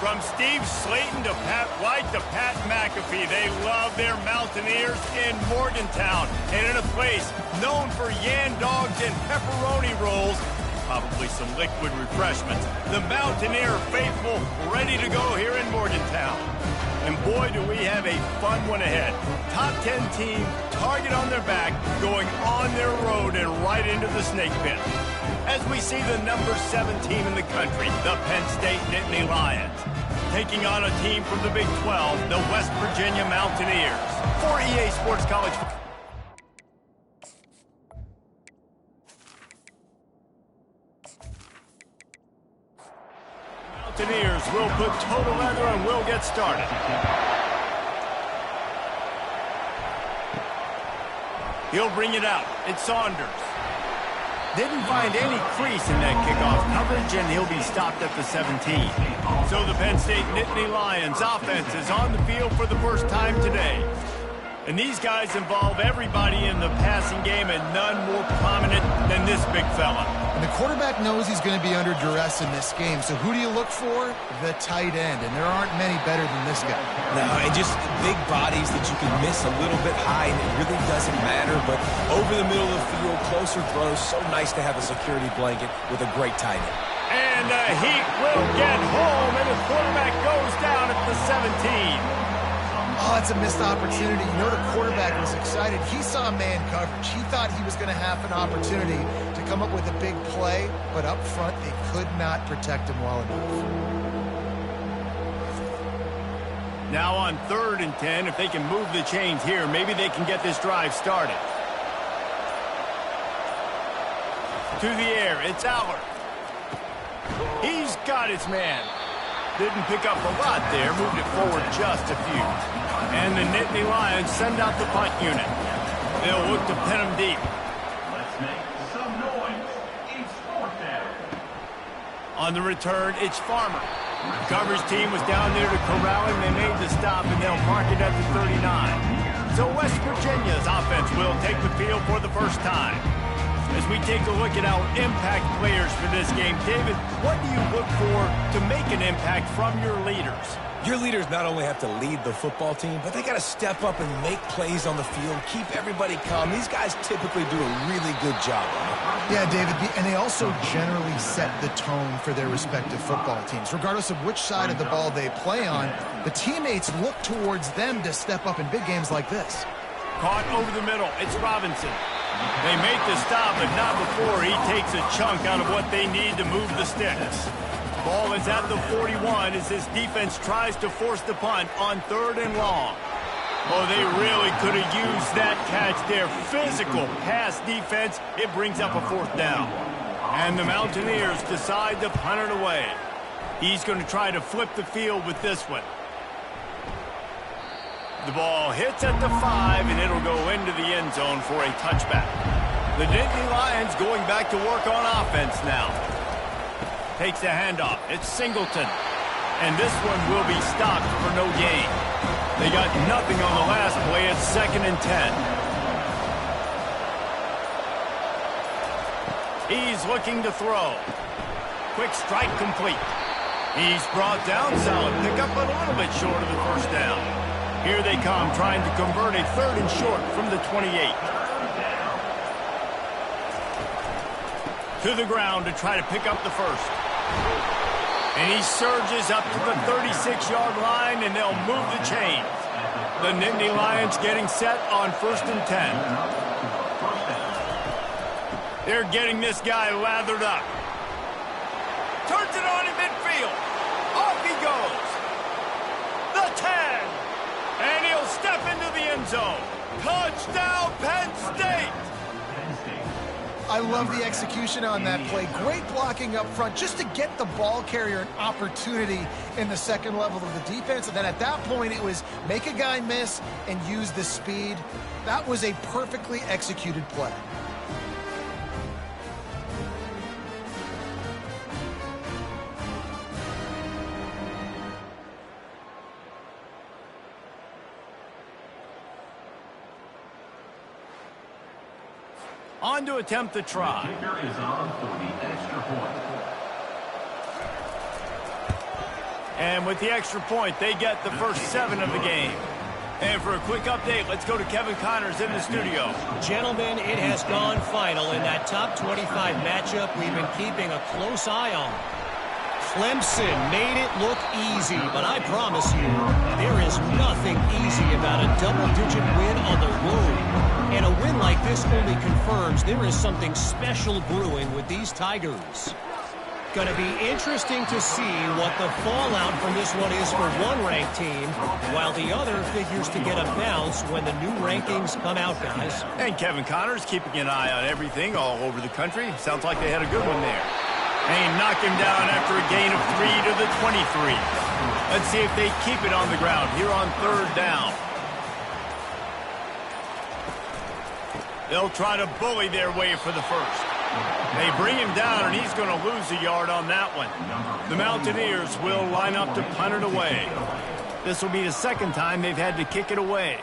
From Steve Slayton to Pat White to Pat McAfee, they love their Mountaineers in Morgantown. And in a place known for Yan dogs and pepperoni rolls, probably some liquid refreshments, the Mountaineer faithful ready to go here in Morgantown. And boy, do we have a fun one ahead. Top 10 team, target on their back, going on their road and right into the snake pit. As we see the number 7 team in the country, the Penn State Nittany Lions, taking on a team from the Big 12, the West Virginia Mountaineers. For EA Sports College Football. Mountaineers will put total leather and will get started. He'll bring it out. It's Saunders. Didn't find any crease in that kickoff coverage, and he'll be stopped at the 17. So the Penn State Nittany Lions offense is on the field for the first time today. And these guys involve everybody in the passing game, and none more prominent than this big fella. And the quarterback knows he's going to be under duress in this game. So who do you look for? The tight end. And there aren't many better than this guy. No, and just big bodies that you can miss a little bit high, and it really doesn't matter. But over the middle of the field, closer throws, so nice to have a security blanket with a great tight end. And the Heat will get home, and the quarterback goes down at the 17. Oh, it's a missed opportunity. You know the quarterback was excited. He saw man coverage. He thought he was going to have an opportunity to come up with a big play, but up front they could not protect him well enough. Now on 3rd and 10, if they can move the chains here, maybe they can get this drive started. To the air, it's Aller. He's got his man. Didn't pick up a lot there, moved it forward just a few. And the Nittany Lions send out the punt unit. They'll look to pin him deep. Let's make some noise. It's 4th down. On the return, it's Farmer. The coverage team was down there to corral him. They made the stop, and they'll mark it at the 39. So West Virginia's offense will take the field for the first time. As we take a look at our impact players for this game, David, what do you look for to make an impact from your leaders? Your leaders not only have to lead the football team, but they got to step up and make plays on the field, keep everybody calm. These guys typically do a really good job. Yeah, David, and they also generally set the tone for their respective football teams. Regardless of which side of the ball they play on, the teammates look towards them to step up in big games like this. Caught over the middle. It's Robinson. They make the stop, but not before he takes a chunk out of what they need to move the sticks. Ball is at the 41 as this defense tries to force the punt on 3rd and long. Oh, they really could have used that catch there. Physical pass defense. It brings up a 4th down. And the Mountaineers decide to punt it away. He's going to try to flip the field with this one. The ball hits at the 5, and it'll go into the end zone for a touchback. The Nittany Lions going back to work on offense now. Takes the handoff. It's Singleton. And this one will be stopped for no gain. They got nothing on the last play. It's 2nd and 10. He's looking to throw. Quick strike complete. He's brought down. Solid pickup, but a little bit short of the 1st down. Here they come, trying to convert a 3rd and short from the 28. To the ground to try to pick up the 1st. And he surges up to the 36-yard line, and they'll move the chains. The Nittany Lions getting set on 1st and 10. They're getting this guy lathered up. Turns it on in midfield. Off he goes. The 10. And he'll step into the end zone. Touchdown, Penn State! I love the execution on that play. Great blocking up front just to get the ball carrier an opportunity in the 2nd level of the defense. And then at that point, it was make a guy miss and use the speed. That was a perfectly executed play. On to attempt the try. Kicker is on for the extra point. And with the extra point, they get the first 7 of the game. And for a quick update, let's go to Kevin Connors in the studio. Gentlemen, it has gone final in that top 25 matchup we've been keeping a close eye on. Clemson made it look easy, but I promise you, there is nothing easy about a double-digit win on the road. And a win like this only confirms there is something special brewing with these Tigers. Going to be interesting to see what the fallout from this one is for one ranked team, while the other figures to get a bounce when the new rankings come out, guys. And Kevin Connors keeping an eye on everything all over the country. Sounds like they had a good one there. And knock him down after a gain of 3 to the 23. Let's see if they keep it on the ground here on 3rd down. They'll try to bully their way for the first. They bring him down, and he's going to lose a yard on that one. The Mountaineers will line up to punt it away. This will be the 2nd time they've had to kick it away.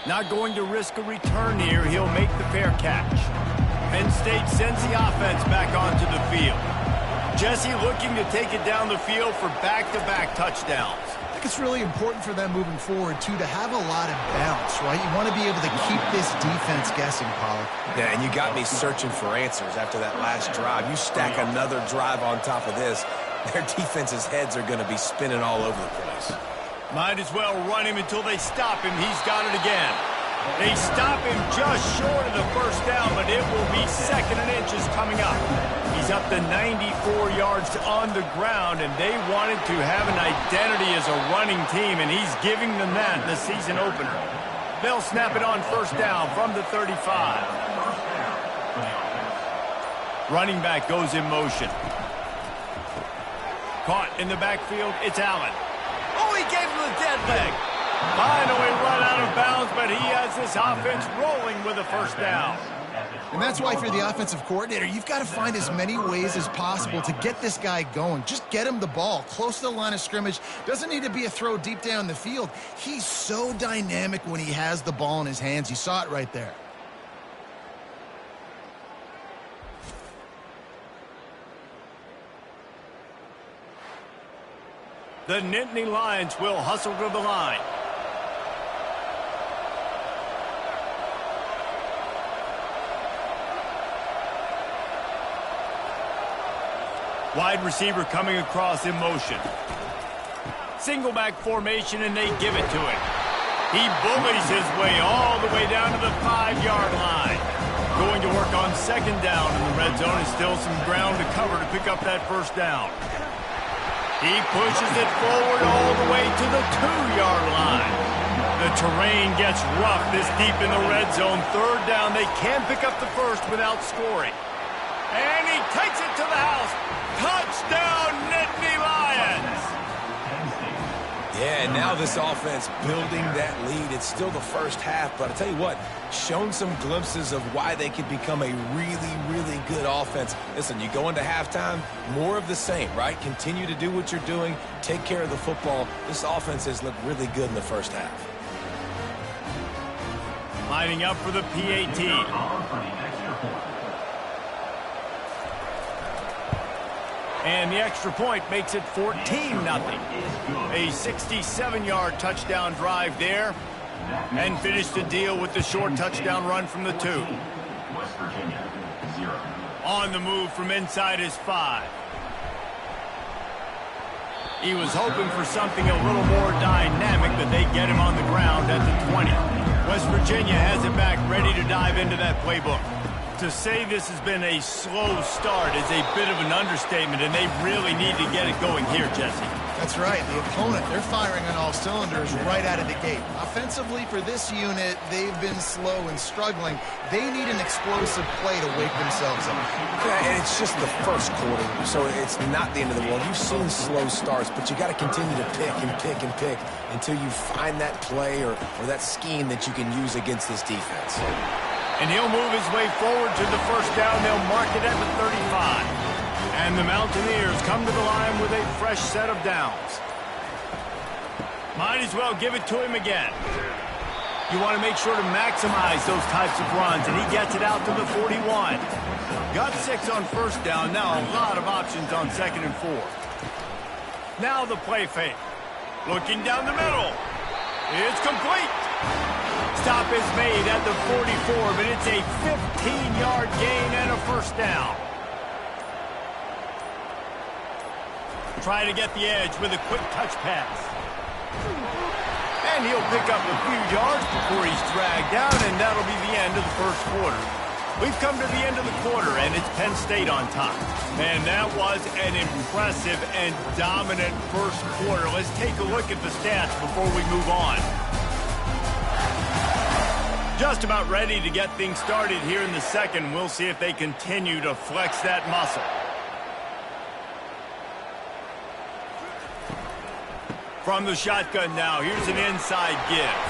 Not going to risk a return here. He'll make the fair catch. Penn State sends the offense back onto the field. Jesse looking to take it down the field for back-to-back touchdowns. I think it's really important for them moving forward, too, to have a lot of bounce, right? You want to be able to keep this defense guessing, Pollard. Yeah, and you got me searching for answers after that last drive. You stack another drive on top of this, their defense's heads are going to be spinning all over the place. Might as well run him until they stop him. He's got it again. They stop him just short of the first down, but it will be 2nd and inches coming up. He's up to 94 yards on the ground, and they wanted to have an identity as a running team, and he's giving them that in the season opener. They'll snap it on 1st down from the 35. Running back goes in motion. Caught in the backfield, it's Allen. Oh, he gave him the dead leg. Finally run out of bounds, but he has this offense rolling with a 1st down. And that's why if you're the offensive coordinator, you've got to find as many ways as possible to get this guy going. Just get him the ball close to the line of scrimmage. Doesn't need to be a throw deep down the field. He's so dynamic when he has the ball in his hands. You saw it right there. The Nittany Lions will hustle to the line. Wide receiver coming across in motion. Single back formation, and they give it to him. He bullies his way all the way down to the 5-yard line. Going to work on 2nd down in the red zone. Is still some ground to cover to pick up that 1st down. He pushes it forward all the way to the 2-yard line. The terrain gets rough this deep in the red zone. 3rd down, they can pick up the first without scoring. And he takes it to the house. Touchdown, Nittany Lions! Yeah, now this offense building that lead. It's still the first half, but I tell you what, shown some glimpses of why they could become a really, really good offense. Listen, you go into halftime, more of the same, right? Continue to do what you're doing, take care of the football. This offense has looked really good in the first half. Lining up for the PAT. And the extra point makes it 14-0. A 67-yard touchdown drive there. And finished the deal with the short touchdown run from the 2. On the move from inside his 5. He was hoping for something a little more dynamic, but they get him on the ground at the 20. West Virginia has it back, ready to dive into that playbook. To say this has been a slow start is a bit of an understatement, and they really need to get it going here, Jesse. That's right. The opponent, they're firing on all cylinders right out of the gate. Offensively for this unit, they've been slow and struggling. They need an explosive play to wake themselves up. Yeah, and it's just the first quarter, so it's not the end of the world. You've seen slow starts, but you got to continue to pick and pick and pick until you find that play or that scheme that you can use against this defense. And he'll move his way forward to the 1st down. They'll mark it at the 35. And the Mountaineers come to the line with a fresh set of downs. Might as well give it to him again. You want to make sure to maximize those types of runs, and he gets it out to the 41. Got 6 on 1st down. Now a lot of options on 2nd and 4. Now the play fake. Looking down the middle. It's complete. Stop is made at the 44, but it's a 15-yard gain and a first down. Try to get the edge with a quick touch pass. And he'll pick up a few yards before he's dragged down, and that'll be the end of the first quarter. We've come to the end of the quarter, and it's Penn State on top. And that was an impressive and dominant first quarter. Let's take a look at the stats before we move on. Just about ready to get things started here in the second. We'll see if they continue to flex that muscle. From the shotgun now, here's an inside give.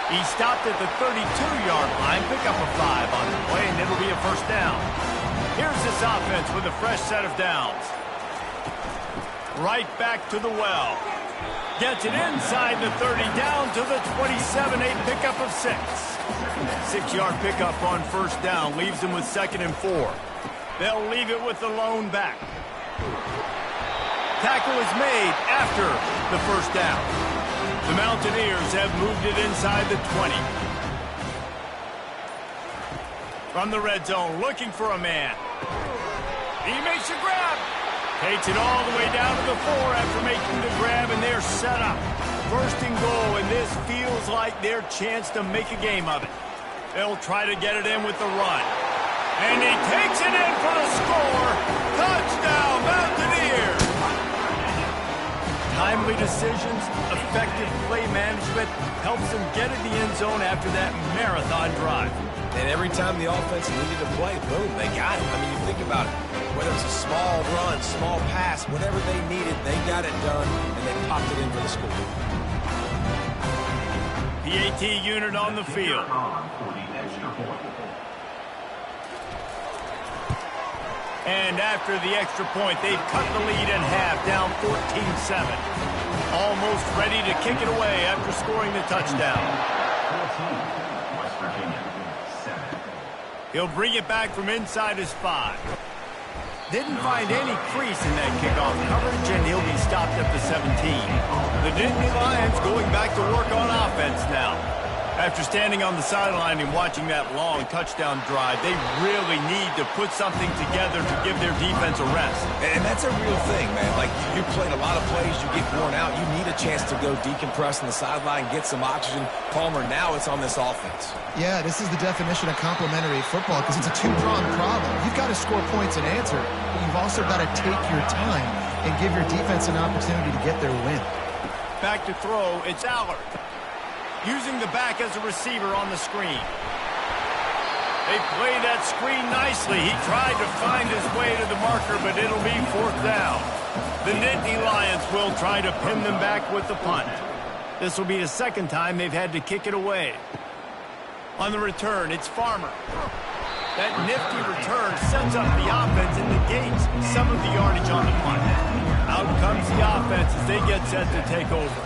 He stopped at the 32-yard line, pick up a 5 on the play, and it'll be a first down. Here's this offense with a fresh set of downs. Right back to the well. Gets it inside the 30, down to the 27, a pickup of 6. 6-yard pickup on first down, leaves them with 2nd and 4. They'll leave it with the lone back. Tackle is made after the first down. The Mountaineers have moved it inside the 20. From the red zone, looking for a man. He makes a grab. Takes it all the way down to the 4 after making the grab, and they're set up. First and goal, and this feels like their chance to make a game of it. They'll try to get it in with the run. And he takes it in for the score. Touchdown, Mountaineers! Timely decisions, effective play management helps them get in the end zone after that marathon drive. And every time the offense needed to play, boom, they got it. I mean, you think about it. Whether it's a small run, small pass, whatever they needed, they got it done, and they popped it in for the score. PAT unit on the field. And after the extra point, they've cut the lead in half, down 14-7. Almost ready to kick it away after scoring the touchdown. He'll bring it back from inside his 5. Didn't find any crease in that kickoff coverage, and he'll be stopped at the 17. The Nittany Lions going back to work on offense now. After standing on the sideline and watching that long touchdown drive, they really need to put something together to give their defense a rest. And that's a real thing, man. Like, you played a lot of plays, you get worn out, you need a chance to go decompress on the sideline, get some oxygen. Palmer, now it's on this offense. Yeah, this is the definition of complementary football because it's a two-pronged problem. You've got to score points and answer, but you've also got to take your time and give your defense an opportunity to get their win. Back to throw, it's Allard. Using the back as a receiver on the screen. They played that screen nicely. He tried to find his way to the marker, but it'll be 4th down. The Nittany Lions will try to pin them back with the punt. This will be the 2nd time they've had to kick it away. On the return, it's Farmer. That nifty return sets up the offense and negates some of the yardage on the punt. Out comes the offense as they get set to take over.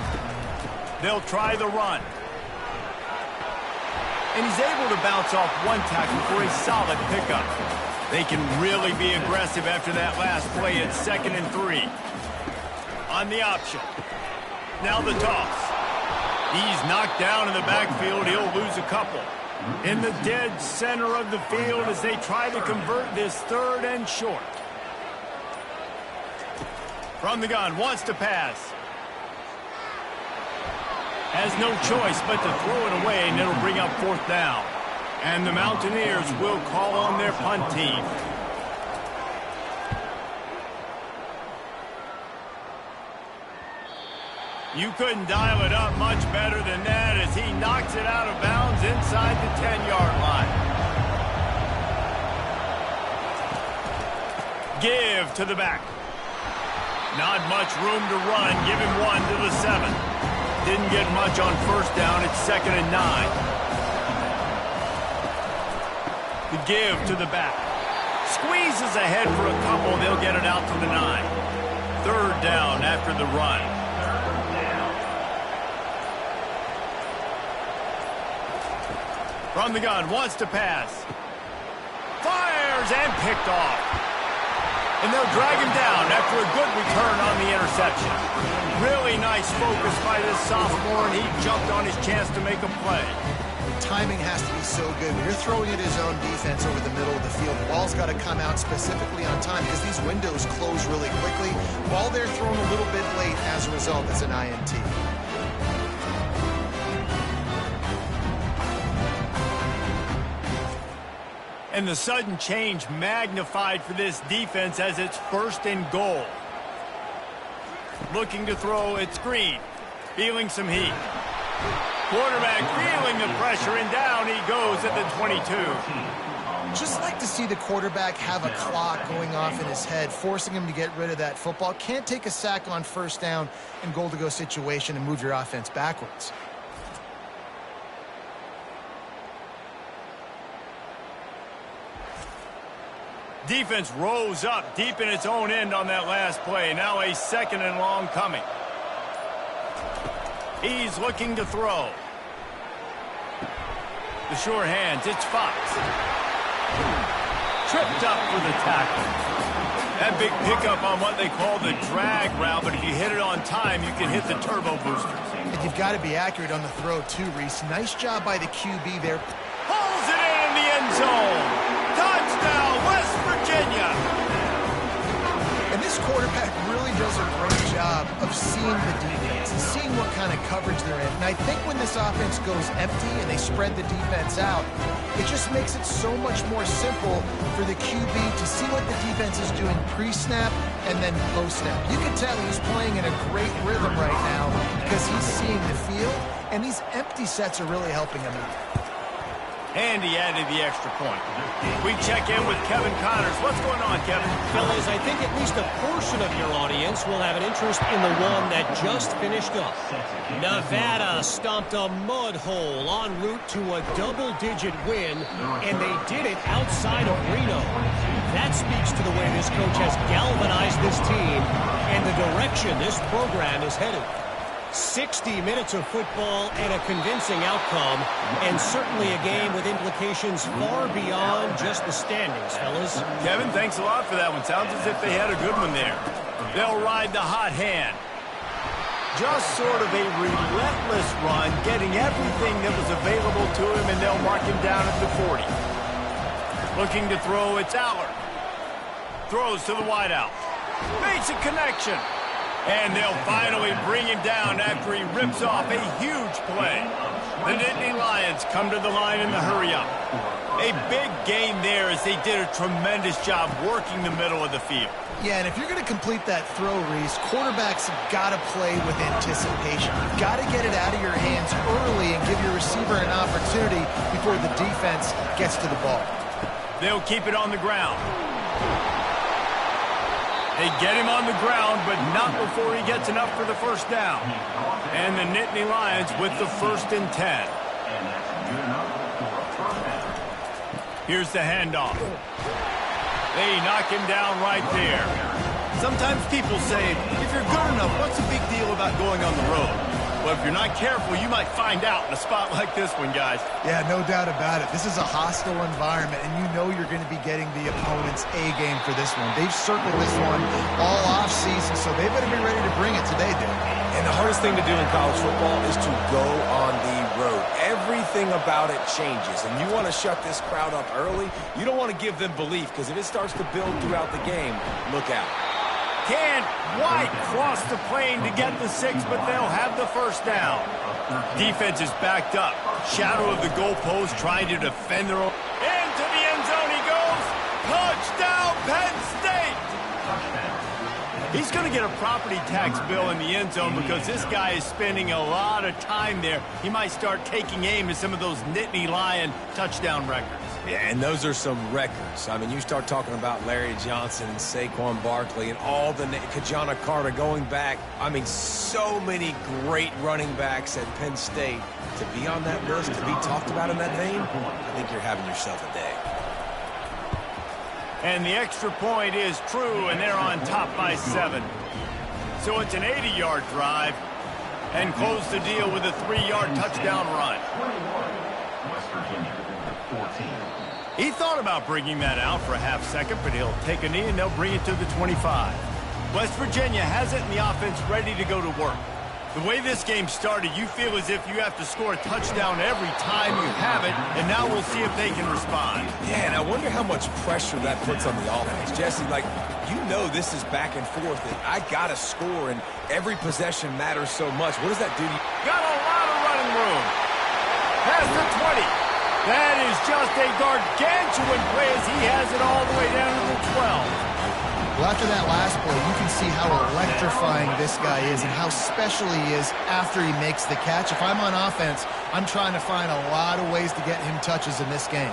They'll try the run. And he's able to bounce off one tackle for a solid pickup. They can really be aggressive after that last play at 2nd and 3. On the option. Now the toss. He's knocked down in the backfield. He'll lose a couple. In the dead center of the field as they try to convert this 3rd and short. From the gun, wants to pass. Has no choice but to throw it away, and it'll bring up 4th down. And the Mountaineers will call on their punt team. You couldn't dial it up much better than that as he knocks it out of bounds inside the 10-yard line. Give to the back. Not much room to run. Give him 1 to the 7. Didn't get much on first down. It's 2nd and 9. The give to the back. Squeezes ahead for a couple. They'll get it out to the 9. 3rd down after the run. From the gun, wants to pass. Fires and picked off. And they'll drag him down after a good return on the interception. Really nice focus by this sophomore, and he jumped on his chance to make a play. Timing has to be so good. When you're throwing at his own defense over the middle of the field, the ball's got to come out specifically on time because these windows close really quickly. Ball there thrown a little bit late as a result. It's an INT. And the sudden change magnified for this defense as it's 1st and goal. Looking to throw, it's Green. Feeling some heat. Quarterback feeling the pressure, and down he goes at the 22. Just like to see the quarterback have a clock going off in his head, forcing him to get rid of that football. Can't take a sack on 1st down and goal-to-go situation and move your offense backwards. Defense rose up deep in its own end on that last play. Now a 2nd and long coming. He's looking to throw. The sure hands, it's Fox. Tripped up for the tackle. That big pickup on what they call the drag route, but if you hit it on time, you can hit the turbo booster. And you've got to be accurate on the throw too, Reese. Nice job by the QB there. Pulls it in the end zone. Touchdown, West Virginia. And this quarterback really does a great job of seeing the defense and seeing what kind of coverage they're in. And I think when this offense goes empty and they spread the defense out, it just makes it so much more simple for the QB to see what the defense is doing pre-snap and then post-snap. You can tell he's playing in a great rhythm right now because he's seeing the field, and these empty sets are really helping him out. And he added the extra point. We check in with Kevin Connors. What's going on, Kevin? Fellas, I think at least a portion of your audience will have an interest in the one that just finished up. Nevada stomped a mud hole en route to a double-digit win, and they did it outside of Reno. That speaks to the way this coach has galvanized this team and the direction this program is headed. 60 minutes of football and a convincing outcome, and certainly a game with implications far beyond just the standings, fellas. Kevin, thanks a lot for that one. Sounds as if they had a good one there. They'll ride the hot hand. Just sort of a relentless run, getting everything that was available to him, and they'll mark him down at the 40. Looking to throw, it's Allard. Throws to the wideout. Makes a connection. And they'll finally bring him down after he rips off a huge play. The Nittany Lions come to the line in the hurry-up. A big gain there as they did a tremendous job working the middle of the field. Yeah, and if you're going to complete that throw, Reese, quarterbacks have got to play with anticipation. You've got to get it out of your hands early and give your receiver an opportunity before the defense gets to the ball. They'll keep it on the ground. They get him on the ground, but not before he gets enough for the 1st down. And the Nittany Lions with the 1st and 10. Here's the handoff. They knock him down right there. Sometimes people say, if you're good enough, what's the big deal about going on the road? Well, if you're not careful, you might find out in a spot like this one, guys. Yeah, no doubt about it. This is a hostile environment, and you know you're going to be getting the opponent's A game for this one. They've circled this one all offseason, so they better be ready to bring it today, dude. And the hardest thing to do in college football is to go on the road. Everything about it changes, and you want to shut this crowd up early. You don't want to give them belief, because if it starts to build throughout the game, look out. Can White cross the plane to get the 6, but they'll have the 1st down. Defense is backed up. Shadow of the goalpost trying to defend their own. Into the end zone he goes. Touchdown, Penn State! He's going to get a property tax bill in the end zone because this guy is spending a lot of time there. He might start taking aim at some of those Nittany Lion touchdown records. Yeah, and those are some records. I mean, you start talking about Larry Johnson and Saquon Barkley and all the Kajana Carter going back. I mean, so many great running backs at Penn State. To be on that list, to be talked about in that vein, I think you're having yourself a day. And the extra point is true, and they're on top by 7. So it's an 80-yard drive, and close the deal with a 3-yard touchdown run. He thought about bringing that out for a half second, but he'll take a knee and they'll bring it to the 25. West Virginia has it and the offense ready to go to work. The way this game started, you feel as if you have to score a touchdown every time you have it, and now we'll see if they can respond. Yeah, and I wonder how much pressure that puts on the offense. Jesse, like, you know this is back and forth, and I got to score, and every possession matters so much. What does that do to you? Got a lot of running room. Past the 20. That is just a gargantuan play as he has it all the way down to the 12. Well, after that last play, you can see how electrifying this guy is and how special he is after he makes the catch. If I'm on offense, I'm trying to find a lot of ways to get him touches in this game.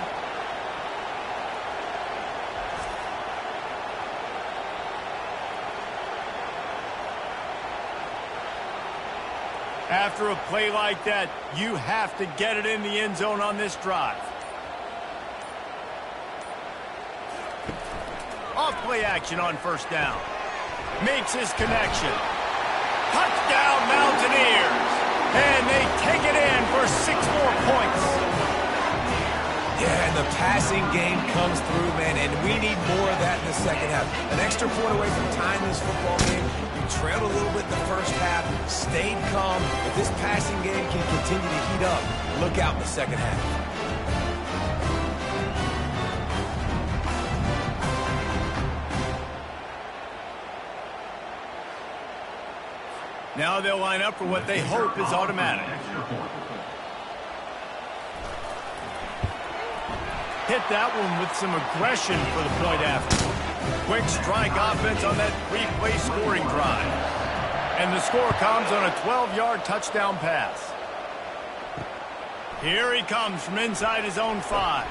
After a play like that, you have to get it in the end zone on this drive. Off-play action on first down. Makes his connection. Touchdown, Mountaineers! And they take it in for 6 more points. Yeah, and the passing game comes through, man, and we need more of that in the second half. An extra point away from tying this football game. You trailed a little bit in the first half, stayed calm. If this passing game can continue to heat up, look out in the second half. Now they'll line up for what they hope is automatic. Hit that one with some aggression for the point after. Quick strike offense on that 3-play scoring drive. And the score comes on a 12-yard touchdown pass. Here he comes from inside his own 5.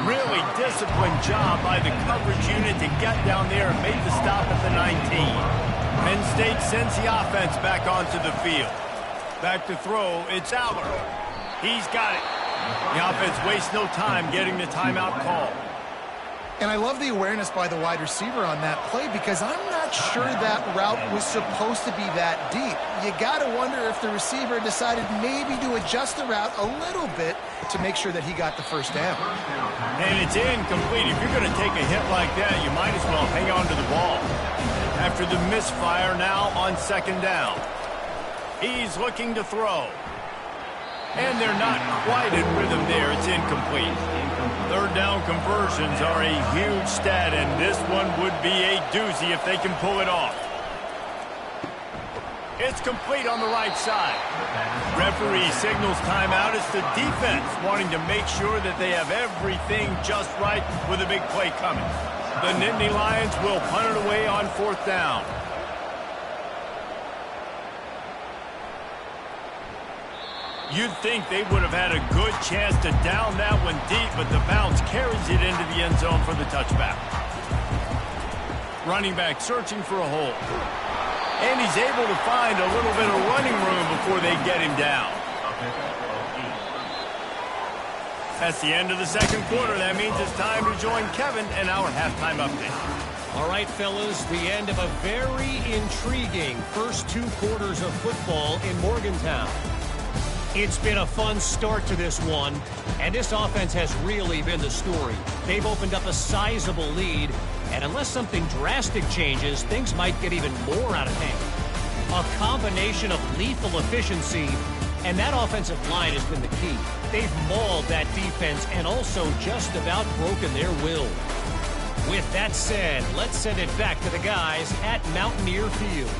Really disciplined job by the coverage unit to get down there and make the stop at the 19. Penn State sends the offense back onto the field. Back to throw, it's Aller. He's got it. The offense wastes no time getting the timeout call. And I love the awareness by the wide receiver on that play because I'm not sure that route was supposed to be that deep. You got to wonder if the receiver decided maybe to adjust the route a little bit to make sure that he got the first down. And it's incomplete. If you're going to take a hit like that, you might as well hang on to the ball. After the misfire, now on second down. He's looking to throw. And they're not quite in rhythm there. It's incomplete. Third down conversions are a huge stat, and this one would be a doozy if they can pull it off. It's complete on the right side. Referee signals timeout. It's the defense wanting to make sure that they have everything just right with a big play coming. The Nittany Lions will punt it away on fourth down. You'd think they would have had a good chance to down that one deep, but the bounce carries it into the end zone for the touchback. Running back searching for a hole. And he's able to find a little bit of running room before they get him down. That's the end of the second quarter. That means it's time to join Kevin and our halftime update. All right, fellas, the end of a very intriguing first 2 quarters of football in Morgantown. It's been a fun start to this one, and this offense has really been the story. They've opened up a sizable lead, and unless something drastic changes, things might get even more out of hand. A combination of lethal efficiency, and that offensive line has been the key. They've mauled that defense and also just about broken their will. With that said, let's send it back to the guys at Mountaineer Field.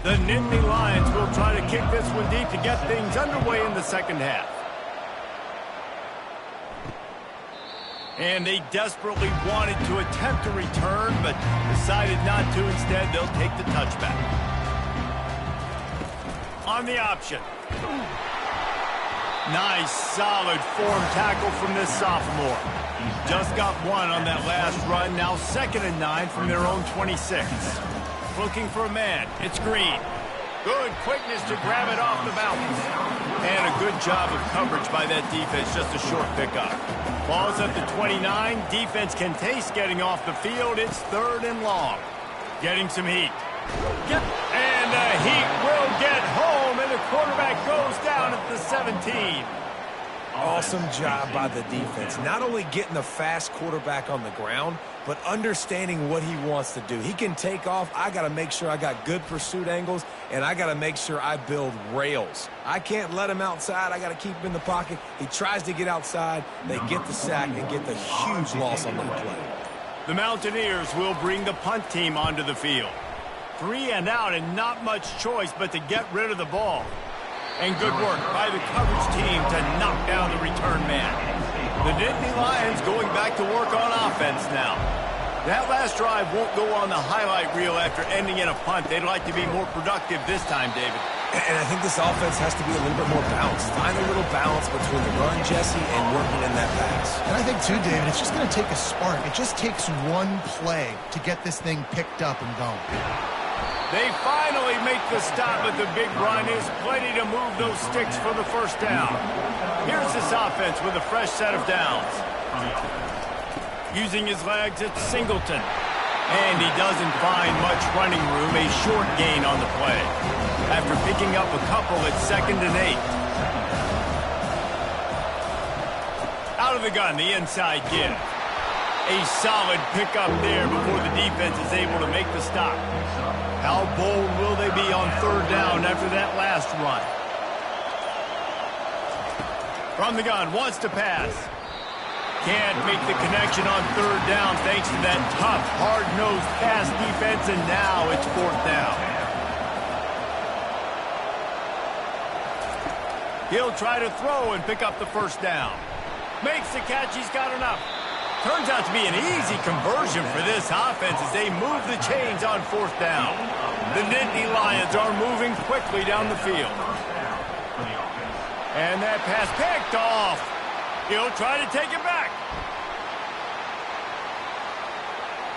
The Nittany Lions will try to kick this one deep to get things underway in the second half. And they desperately wanted to attempt a return, but decided not to. Instead, they'll take the touchback. On the option. Nice, solid form tackle from this sophomore. Just got one on that last run. Now 2nd and 9 from their own 26. Looking for a man. It's Green. Good quickness to grab it off the bounce. And a good job of coverage by that defense. Just a short pickup. Ball's at the 29. Defense can taste getting off the field. It's 3rd and long. Getting some heat. And And the Heat will get home, and the quarterback goes down at the 17. Awesome job by the defense. Not only getting the fast quarterback on the ground, but understanding what he wants to do. He can take off. I got to make sure I got good pursuit angles, and I got to make sure I build rails. I can't let him outside. I got to keep him in the pocket. He tries to get outside. They get the sack and get the huge loss on that play. The Mountaineers will bring the punt team onto the field. 3 and out, and not much choice but to get rid of the ball. And good work by the coverage team to knock down the return man. The Nittany Lions going back to work on offense now. That last drive won't go on the highlight reel after ending in a punt. They'd like to be more productive this time, David. And I think this offense has to be a little bit more balanced. Find a little balance between the run, Jesse, and working in that pass. And I think, too, David, it's just going to take a spark. It just takes one play to get this thing picked up and going. They finally make the stop, but the big run is plenty to move those sticks for the first down. Here's this offense with a fresh set of downs. Using his legs, it's Singleton. And he doesn't find much running room, a short gain on the play. After picking up a couple, it's 2nd and 8. Out of the gun, the inside give. A solid pickup there before the defense is able to make the stop. How bold will they be on 3rd down after that last run? From the gun, wants to pass. Can't make the connection on 3rd down thanks to that tough, hard-nosed pass defense, and now it's 4th down. He'll try to throw and pick up the first down. Makes the catch, he's got enough. Turns out to be an easy conversion for this offense as they move the chains on 4th down. The Nittany Lions are moving quickly down the field. And that pass picked off. He'll try to take it back.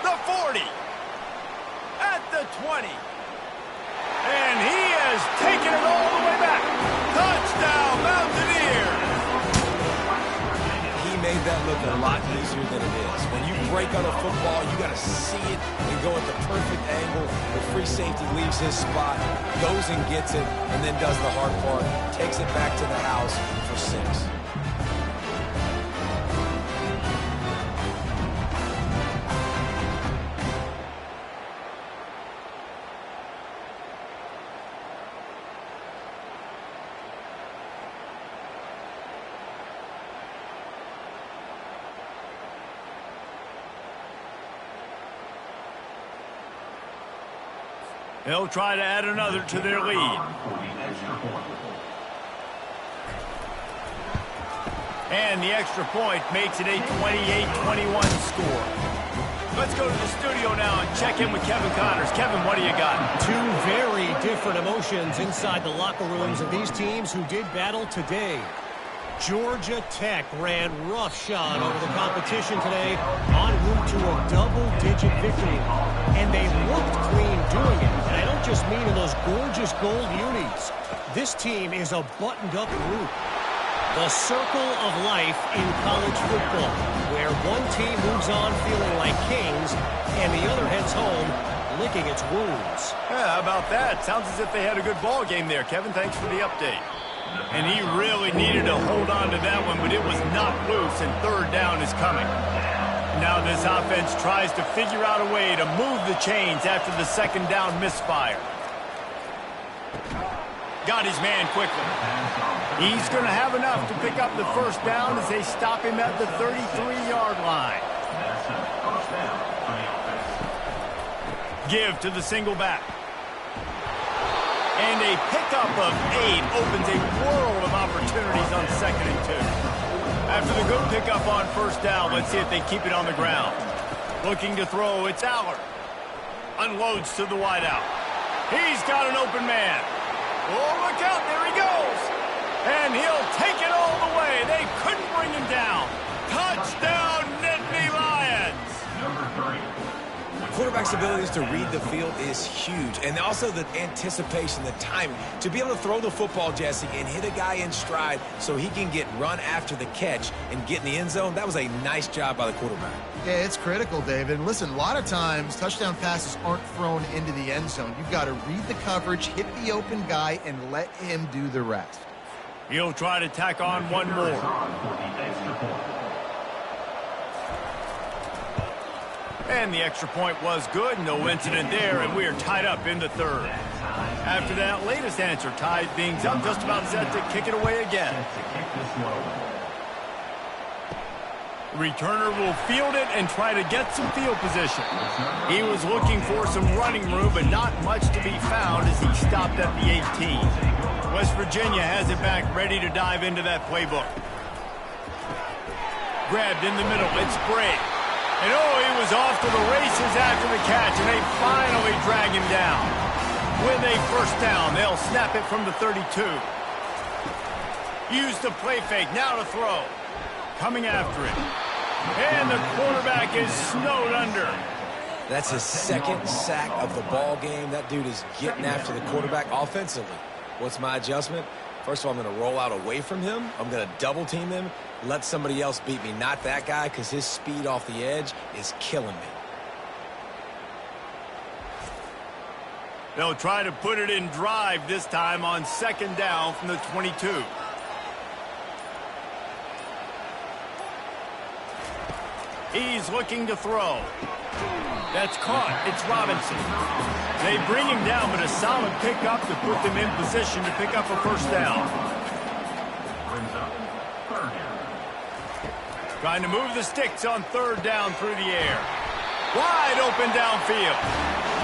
The 40. At the 20. And he has taken it all the way back. Touchdown, Mountaineers. He made that look a lot easier than it is. When you break on a football, you got to see it and go at the perfect angle. The free safety leaves his spot, goes and gets it, and then does the hard part, takes it back to the house for 6. They'll try to add another to their lead. And the extra point makes it a 28-21 score. Let's go to the studio now and check in with Kevin Connors. Kevin, what do you got? 2 very different emotions inside the locker rooms of these teams who did battle today. Georgia Tech ran roughshod over the competition today en route to a double-digit victory. And they looked clean doing it. And I don't just mean in those gorgeous gold unis. This team is a buttoned-up group. The circle of life in college football, where one team moves on feeling like kings and the other heads home licking its wounds. Yeah, how about that? Sounds as if they had a good ball game there. Kevin, thanks for the update. And he really needed to hold on to that one, but it was not loose, and 3rd down is coming. Now this offense tries to figure out a way to move the chains after the 2nd down misfire. Got his man quickly. He's going to have enough to pick up the 1st down as they stop him at the 33-yard line. Give to the single back. And a pickup of 8 opens a world of opportunities on 2nd and 2. After the good pickup on 1st down, let's see if they keep it on the ground. Looking to throw, it's Aller. Unloads to the wideout. He's got an open man. Oh, look out, there he goes. And he'll take it all the way. They couldn't bring him down. Touchdown, Nittany Lions. quarterback's abilities to read the field is huge. And also the anticipation, the timing. To be able to throw the football, Jesse, and hit a guy in stride so he can get run after the catch and get in the end zone, that was a nice job by the quarterback. Yeah, it's critical, David. And listen, a lot of times touchdown passes aren't thrown into the end zone. You've got to read the coverage, hit the open guy, and let him do the rest. He'll try to tack on one more. And the extra point was good. No incident there, and we are tied up in the third. After that latest answer, tied things up, just about set to kick it away again. Returner will field it and try to get some field position. He was looking for some running room, but not much to be found as he stopped at the 18. West Virginia has it back, ready to dive into that playbook. Grabbed in the middle, it's Bray. And oh, he was off to the races after the catch, and they finally drag him down. With a first down, they'll snap it from the 32. Use the play fake, now to throw. Coming after it. And the quarterback is snowed under. That's his second sack of the ball game. That dude is getting after the quarterback offensively. What's my adjustment? First of all, I'm going to roll out away from him. I'm going to double team him. Let somebody else beat me, not that guy, because his speed off the edge is killing me. They'll try to put it in drive this time on second down from the 22. He's looking to throw. That's caught. It's Robinson. They bring him down, but a solid pickup to put them in position to pick up a first down. Trying to move the sticks on third down through the air. Wide open downfield.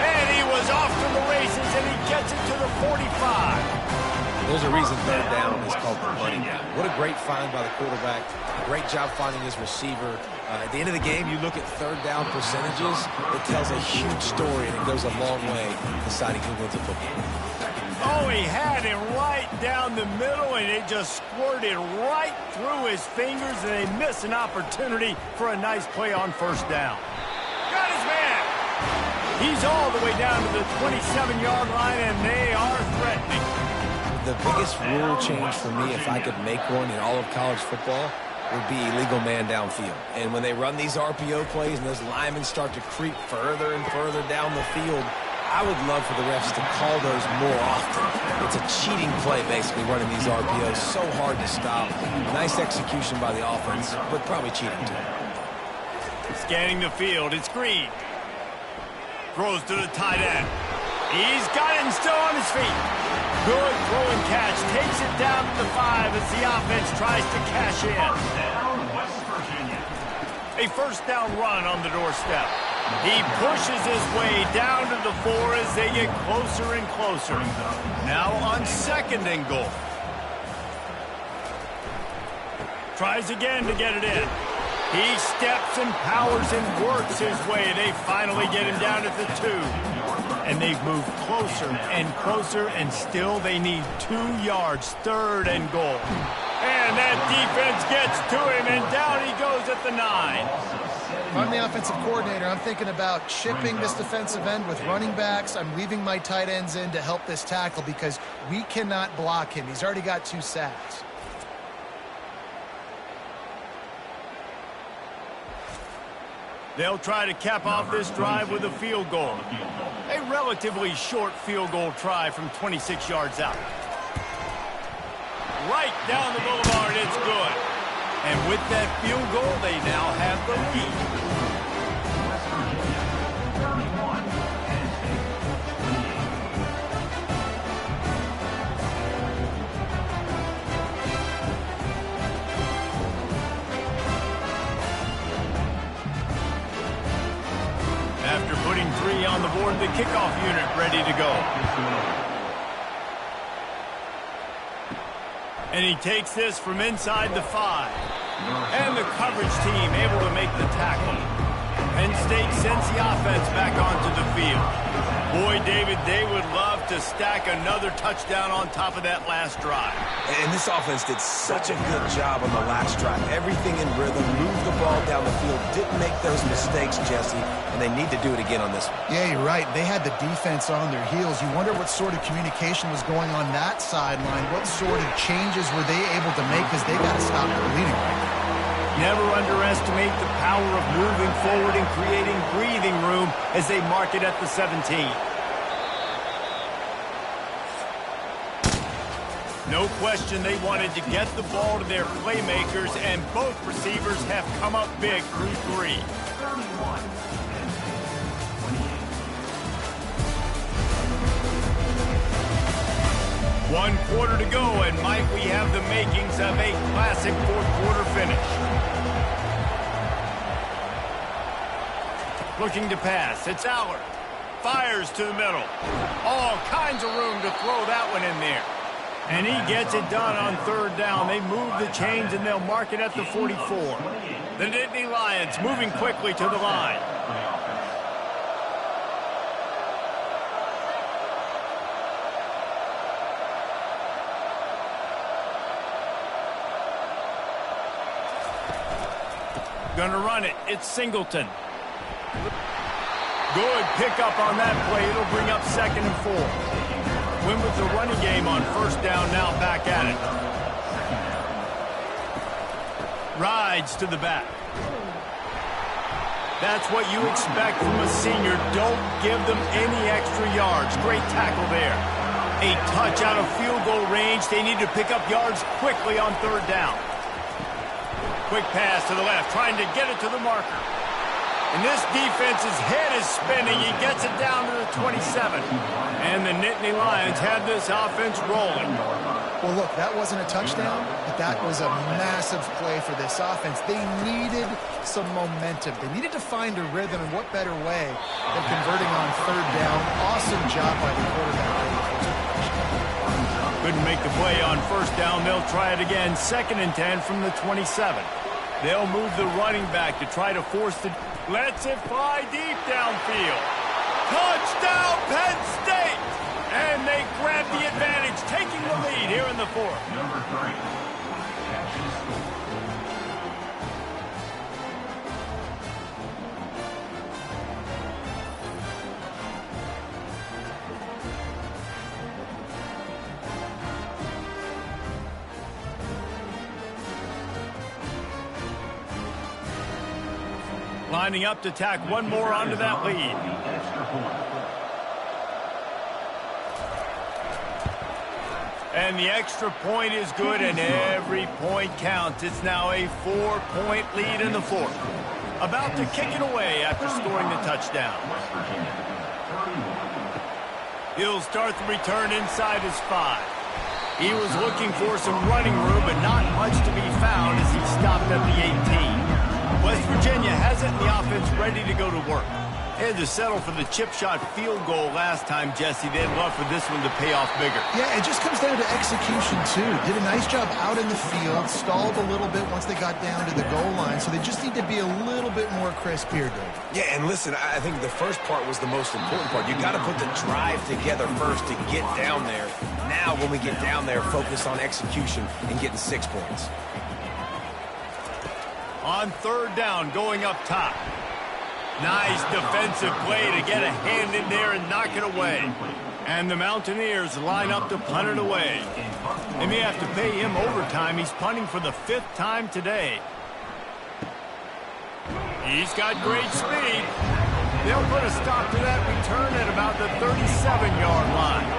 And he was off to the races, and he gets it to the 45. There's a reason third down is called the money down. What a great find by the quarterback. Great job finding his receiver. At the end of the game, you look at third down percentages. It tells a huge story, and it goes a long way deciding who wins a football. Oh, he had him right down the middle, and it just squirted right through his fingers, and they miss an opportunity for a nice play on first down. Got his man. He's all the way down to the 27-yard line, and they are threatening. The biggest rule change for me, if I could make one in all of college football, would be illegal man downfield. And when they run these RPO plays and those linemen start to creep further and further down the field, I would love for the refs to call those more often. It's a cheating play, basically, running these RPOs. So hard to stop. Nice execution by the offense, but probably cheating too. Scanning the field, it's Green. Throws to the tight end. He's got it and still on his feet. Good throw and catch. Takes it down to the 5 as the offense tries to cash in. A first down run on the doorstep. He pushes his way down to the 4 as they get closer and closer. Now on second and goal. Tries again to get it in. He steps and powers and works his way. They finally get him down at the 2. And they've moved closer and closer, and still they need 2 yards, third and goal. And that defense gets to him, and down he goes at the 9. If I'm the offensive coordinator, I'm thinking about chipping this defensive end with running backs. I'm leaving my tight ends in to help this tackle because we cannot block him. He's already got 2 sacks. They'll try to cap off this drive with a field goal. A relatively short field goal try from 26 yards out. Right down the boulevard, it's good. And with that field goal, they now have the lead. After putting 3 on the board, the kickoff unit ready to go. And he takes this from inside the 5. And the coverage team able to make the tackle. Penn State sends the offense back onto the field. Boy, David, they would love to stack another touchdown on top of that last drive. And this offense did such a good job on the last drive. Everything in rhythm, moved the ball down the field, didn't make those mistakes, Jesse, and they need to do it again on this one. Yeah, you're right. They had the defense on their heels. You wonder what sort of communication was going on that sideline. What sort of changes were they able to make, because they got to stop their leading right now. Never underestimate the power of moving forward and creating breathing room as they mark it at the 17. No question they wanted to get the ball to their playmakers, and both receivers have come up big through 3. 31. 1 quarter to go, and might we have the makings of a classic fourth-quarter finish. Looking to pass. It's Allard. Fires to the middle. All kinds of room to throw that one in there. And he gets it done on 3rd down. They move the chains, and they'll mark it at the 44. The Nittany Lions moving quickly to the line. Gonna run it. It's Singleton. Good pickup on that play. It'll bring up 2nd and 4. Win with the running game on 1st down, now back at it. Rides to the back. That's what you expect from a senior. Don't give them any extra yards. Great tackle there. A touch out of field goal range. They need to pick up yards quickly on 3rd down. Quick pass to the left, trying to get it to the marker. And this defense's head is spinning. He gets it down to the 27. And the Nittany Lions had this offense rolling. Well, look, that wasn't a touchdown, but that was a massive play for this offense. They needed some momentum. They needed to find a rhythm, and what better way than converting on 3rd down. Awesome job by the quarterback. Couldn't make the play on 1st down. They'll try it again. 2nd and 10 from the 27. They'll move the running back to try to force the... Lets it fly deep downfield. Touchdown, Penn State! And they grab the advantage, taking the lead here in the 4th. Number 3. Lining up to tack one more onto that lead. And the extra point is good, and every point counts. It's now a 4-point lead in the 4th. About to kick it away after scoring the touchdown. He'll start the return inside his 5. He was looking for some running room, but not much to be found as he stopped at the 18. West Virginia has it in the offense ready to go to work. They had to settle for the chip shot field goal last time, Jesse. They'd love for this one to pay off bigger. Yeah, it just comes down to execution, too. Did a nice job out in the field, stalled a little bit once they got down to the goal line, so they just need to be a little bit more crisp here, Dave. Yeah, and listen, I think the first part was the most important part. You got to put the drive together first to get down there. Now, when we get down there, focus on execution and getting 6 points. On 3rd down, going up top. Nice defensive play to get a hand in there and knock it away. And the Mountaineers line up to punt it away. They may have to pay him overtime. He's punting for the 5th time today. He's got great speed. They'll put a stop to that return at about the 37-yard line.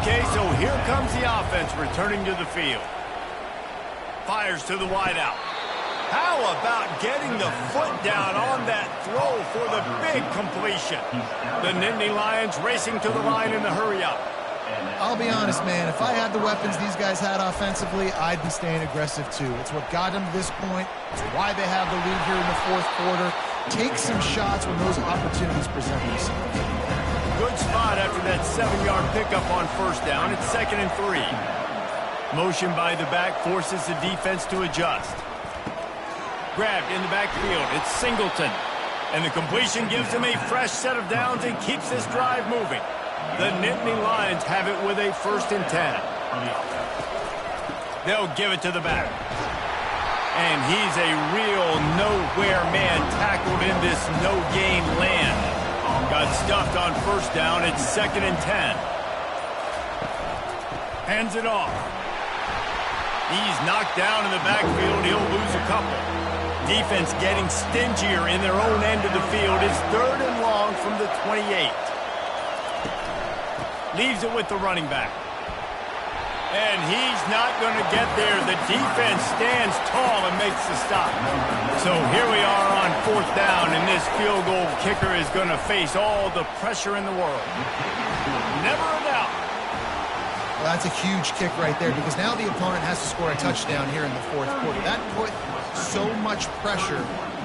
Okay, so here comes the offense returning to the field. Fires to the wideout. How about getting the foot down on that throw for the big completion? The Nittany Lions racing to the line in the hurry-up. I'll be honest, man. If I had the weapons these guys had offensively, I'd be staying aggressive, too. It's what got them to this point. It's why they have the lead here in the 4th quarter. Take some shots when those opportunities present themselves. Good spot after that 7-yard pickup on 1st down. It's 2nd and 3. Motion by the back forces the defense to adjust. Grabbed in the backfield. It's Singleton. And the completion gives him a fresh set of downs and keeps this drive moving. The Nittany Lions have it with a 1st and 10. They'll give it to the back. And he's a real nowhere man tackled in this no-gain land. Got stuffed on 1st down. It's 2nd and 10. Hands it off. He's knocked down in the backfield. He'll lose a couple. Defense getting stingier in their own end of the field. It's 3rd and long from the 28. Leaves it with the running back. And he's not going to get there. The defense stands tall and makes the stop. So here we are on 4th down, and this field goal kicker is going to face all the pressure in the world. Never a doubt. Well, that's a huge kick right there because now the opponent has to score a touchdown here in the 4th quarter. That put so much pressure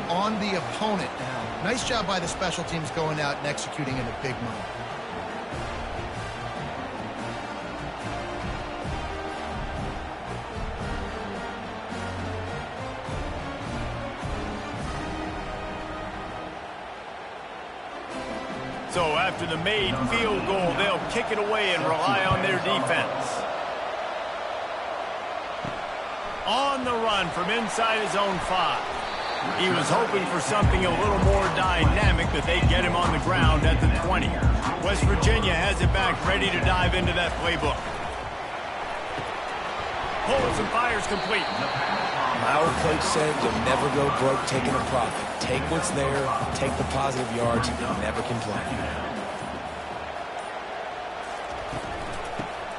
on the opponent now. Nice job by the special teams going out and executing in a big moment. So after the made field goal, they'll kick it away and rely on their defense. On the run from inside his own 5. He was hoping for something a little more dynamic, but they get him on the ground at the 20. West Virginia has it back, ready to dive into that playbook. Pulls and fires complete. Our coach said you'll never go broke taking a profit. Take what's there, take the positive yards, and never complain.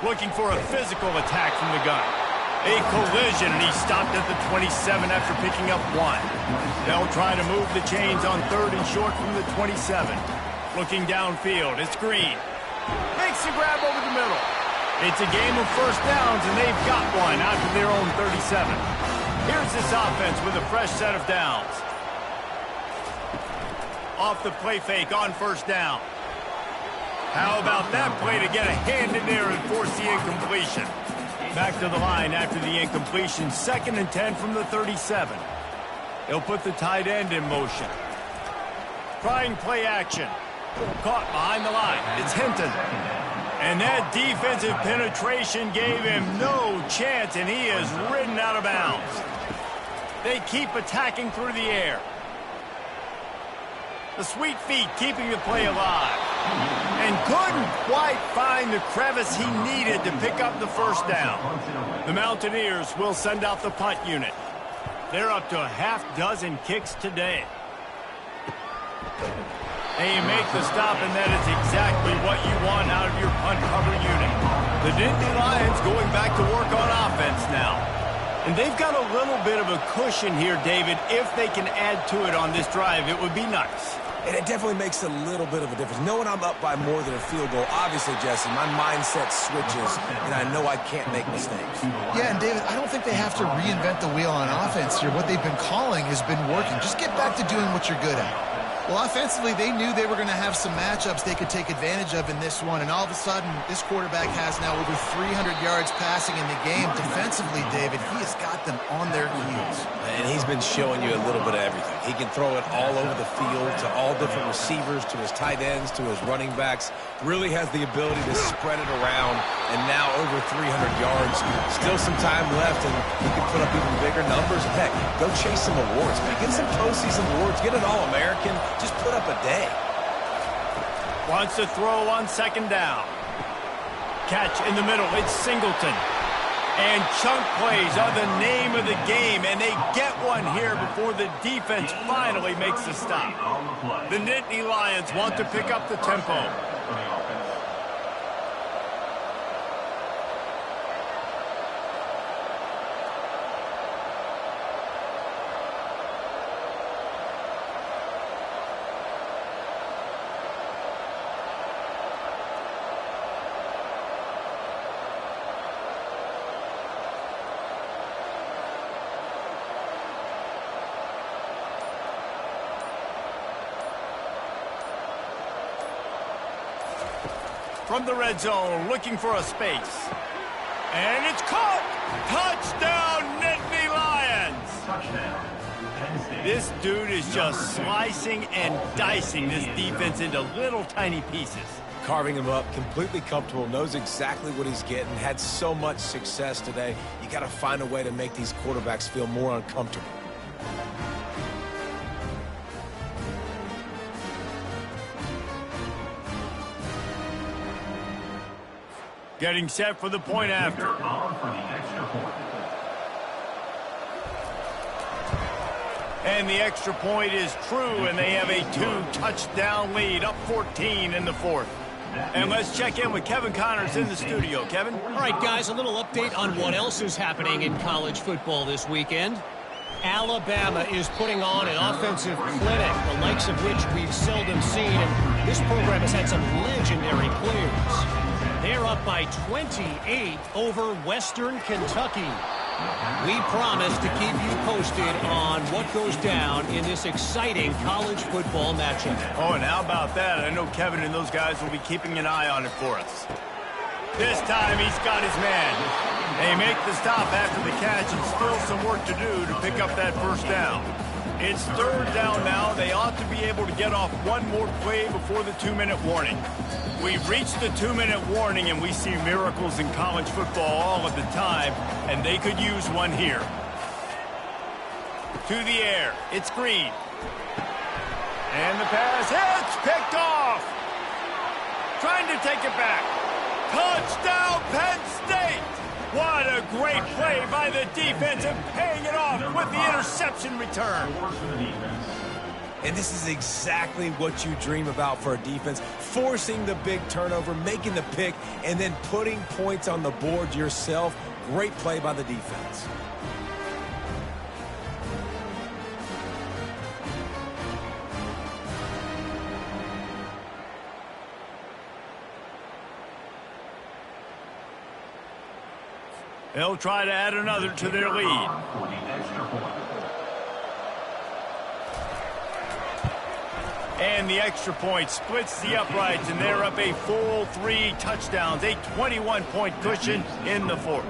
Looking for a physical attack from the gun. A collision, and he stopped at the 27 after picking up 1. They'll try to move the chains on 3rd and short from the 27. Looking downfield, it's Green. Makes the grab over the middle. It's a game of 1st downs, and they've got one out to their own 37. Here's this offense with a fresh set of downs. Off the play fake on 1st down. How about that play to get a hand in there and force the incompletion? Back to the line after the incompletion. 2nd and 10 from the 37. He'll put the tight end in motion. Trying play action. Caught behind the line. It's Hinton. And that defensive penetration gave him no chance, and he is ridden out of bounds. They keep attacking through the air. The sweet feet keeping the play alive. And couldn't quite find the crevice he needed to pick up the 1st down. The Mountaineers will send out the punt unit. They're up to a half-dozen kicks today. And you make the stop, and that is exactly what you want out of your punt cover unit. The Nittany Lions going back to work on offense now. And they've got a little bit of a cushion here, David. If they can add to it on this drive, it would be nice. And it definitely makes a little bit of a difference. Knowing I'm up by more than a field goal, obviously, Jesse, my mindset switches, and I know I can't make mistakes. Yeah, and David, I don't think they have to reinvent the wheel on offense here. What they've been calling has been working. Just get back to doing what you're good at. Well, offensively, they knew they were going to have some matchups they could take advantage of in this one, and all of a sudden, this quarterback has now over 300 yards passing in the game. Defensively, David, he has got them on their heels. And he's been showing you a little bit of everything. He can throw it all over the field to all different receivers, to his tight ends, to his running backs. Really has the ability to spread it around, and now over 300 yards. Still some time left, and he can put up even bigger numbers. Heck, go chase some awards, man. Get some postseason awards. Get an All-American. Just put up a day. Wants to throw on 2nd down. Catch in the middle. It's Singleton. And chunk plays are the name of the game, and they get one here before the defense finally makes the stop. The Nittany Lions want to pick up the tempo. From the red zone, looking for a space. And it's caught! Touchdown, Nittany Lions! Touchdown, Penn State. This dude is just slicing and dicing this defense into little tiny pieces. Carving him up, completely comfortable, knows exactly what he's getting, had so much success today. You got to find a way to make these quarterbacks feel more uncomfortable. Getting set for the point after. And the extra point is true, and they have a 2-touchdown lead, up 14 in the fourth. And let's check in with Kevin Connors in the studio. Kevin? All right, guys, a little update on what else is happening in college football this weekend. Alabama is putting on an offensive clinic, the likes of which we've seldom seen, and this program has had some legendary players. They're up by 28 over Western Kentucky. We promise to keep you posted on what goes down in this exciting college football matchup. Oh, and how about that? I know Kevin and those guys will be keeping an eye on it for us. This time he's got his man. They make the stop after the catch and still some work to do to pick up that first down. It's third down now. They ought to be able to get off one more play before the 2-minute warning. We've reached the 2-minute warning, and we see miracles in college football all of the time, and they could use one here. To the air. It's Green. And the pass hits. Picked off. Trying to take it back. Touchdown, Penn State. What a great play by the defense and paying it off with the interception return. And this is exactly what you dream about for a defense. Forcing the big turnover, making the pick, and then putting points on the board yourself. Great play by the defense. They'll try to add another to their lead. And the extra point splits the uprights, and they're up a full 3 touchdowns, a 21-point cushion in the fourth.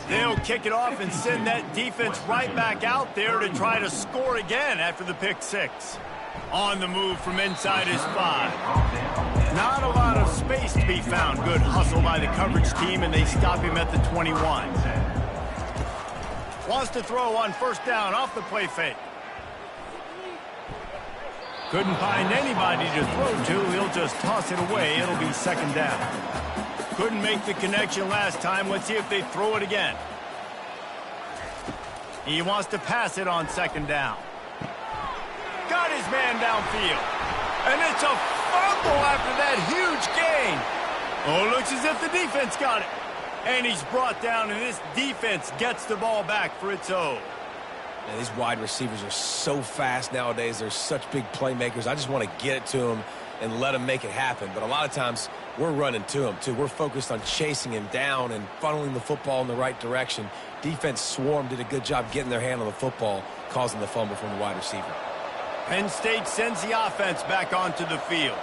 They'll kick it off and send that defense right back out there to try to score again after the pick 6. On the move from inside his 5. Not a lot of space to be found. Good hustle by the coverage team, and they stop him at the 21. Wants to throw on first down off the play fake. Couldn't find anybody to throw to. He'll just toss it away. It'll be second down. Couldn't make the connection last time. Let's see if they throw it again. He wants to pass it on second down. Got his man downfield. And it's a fumble after that huge gain. Oh, looks as if the defense got it. And he's brought down, and this defense gets the ball back for its own. Man, these wide receivers are so fast nowadays. They're such big playmakers. I just want to get it to them and let them make it happen. But a lot of times, we're running to them, too. We're focused on chasing him down and funneling the football in the right direction. Defense swarm did a good job getting their hand on the football, causing the fumble from the wide receiver. Penn State sends the offense back onto the field.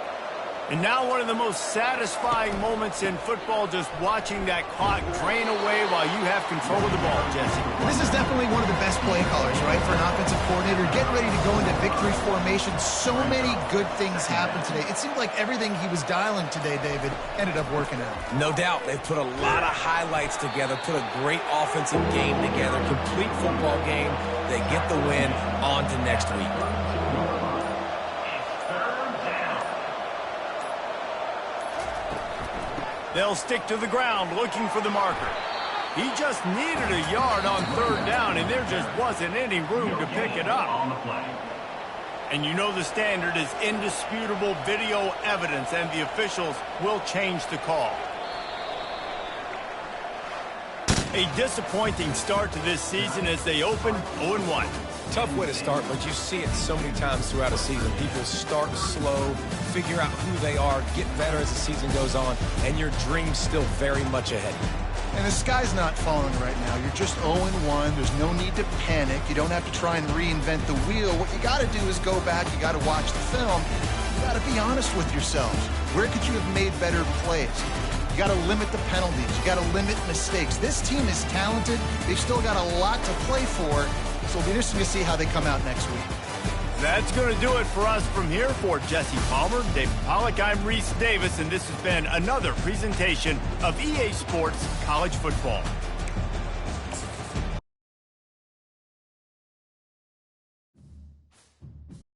And now one of the most satisfying moments in football, just watching that clock drain away while you have control of the ball, Jesse. This is definitely one of the best play callers, right, for an offensive coordinator. Getting ready to go into victory formation. So many good things happened today. It seemed like everything he was dialing today, David, ended up working out. No doubt. They've put a lot of highlights together, put a great offensive game together, complete football game. They get the win. On to next week. They'll stick to the ground looking for the marker. He just needed a yard on third down, and there just wasn't any room to pick it up. And you know the standard is indisputable video evidence, and the officials will change the call. A disappointing start to this season as they open 0-1. Tough way to start, but you see it so many times throughout a season. People start slow, figure out who they are, get better as the season goes on, and your dream's still very much ahead. And the sky's not falling right now. You're just 0-1. There's no need to panic. You don't have to try and reinvent the wheel. What you got to do is go back. You got to watch the film. You got to be honest with yourselves. Where could you have made better plays? You got to limit the penalties. You got to limit mistakes. This team is talented. They've still got a lot to play for. So it'll be interesting to see how they come out next week. That's going to do it for us from here. For Jesse Palmer, David Pollack, I'm Reese Davis, and this has been another presentation of EA Sports College Football.